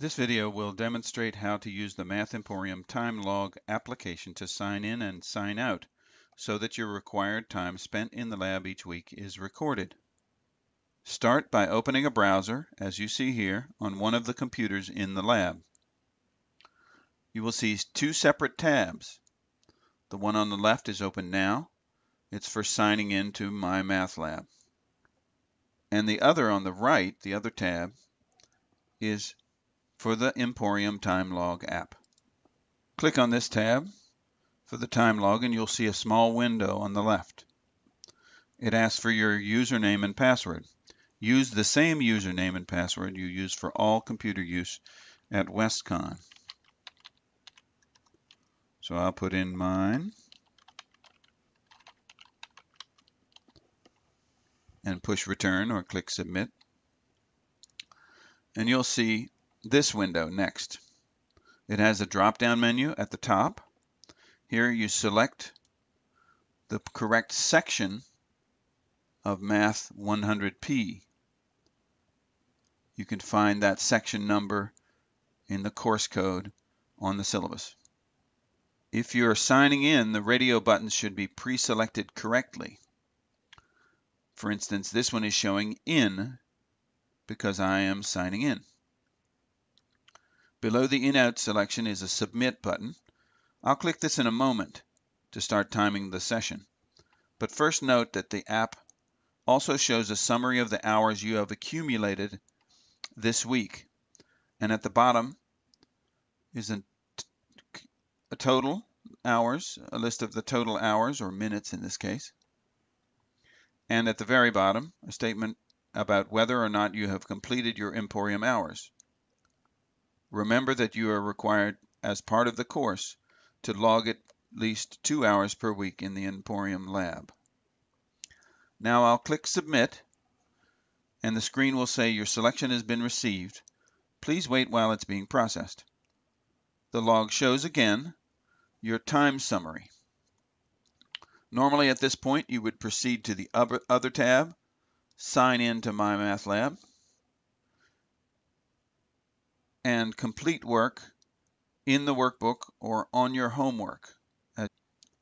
This video will demonstrate how to use the Math Emporium time log application to sign in and sign out so that your required time spent in the lab each week is recorded. Start by opening a browser, as you see here, on one of the computers in the lab. You will see two separate tabs. The one on the left is open now. It's for signing in to My Math Lab. And the other on the right, the other tab, is for the Emporium time log app. Click on this tab for the time log and you'll see a small window on the left. It asks for your username and password. Use the same username and password you use for all computer use at WestCon. So I'll put in mine and push return or click submit. And you'll see this window next. It has a drop-down menu at the top. Here you select the correct section of Math 100P. You can find that section number in the course code on the syllabus. If you're signing in, the radio buttons should be pre-selected correctly. For instance, this one is showing in because I am signing in. Below the in-out selection is a submit button. I'll click this in a moment to start timing the session. But first note that the app also shows a summary of the hours you have accumulated this week. And at the bottom is a total hours, a list of the total hours, or minutes in this case. And at the very bottom, a statement about whether or not you have completed your Emporium hours. Remember that you are required, as part of the course, to log at least 2 hours per week in the Emporium Lab. Now I'll click Submit, and the screen will say your selection has been received. Please wait while it's being processed. The log shows again your time summary. Normally at this point you would proceed to the other tab, sign in to My Math Lab, and complete work in the workbook or on your homework.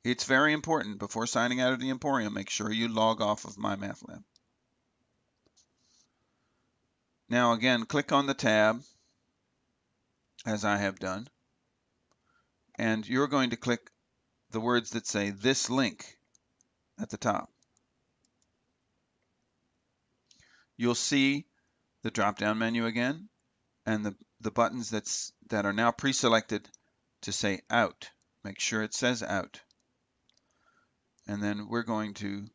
It's very important before signing out of the Emporium, make sure you log off of My Math Lab. Now again, click on the tab, as I have done, and you're going to click the words that say this link at the top. You'll see the drop-down menu again and the buttons that are now pre-selected to say out. Make sure it says out. And then we're going to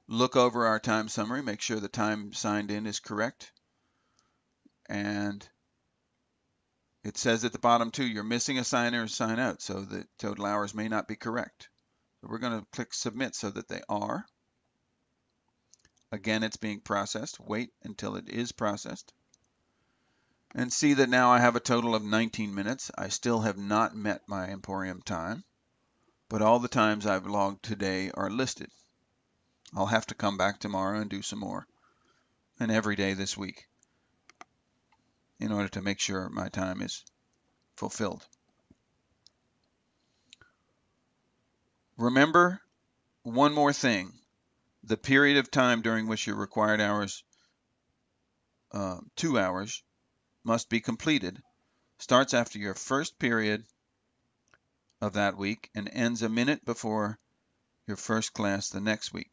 look over our time summary, make sure the time signed in is correct. And it says at the bottom too, you're missing a sign or a sign out, so the total hours may not be correct. So we're going to click submit so that they are. Again, it's being processed. Wait until it is processed. And see that now I have a total of 19 minutes. I still have not met my Emporium time, but all the times I've logged today are listed. I'll have to come back tomorrow and do some more, and every day this week, in order to make sure my time is fulfilled. Remember one more thing. The period of time during which your required hours, 2 hours, must be completed, starts after your first period of that week and ends a minute before your first class the next week.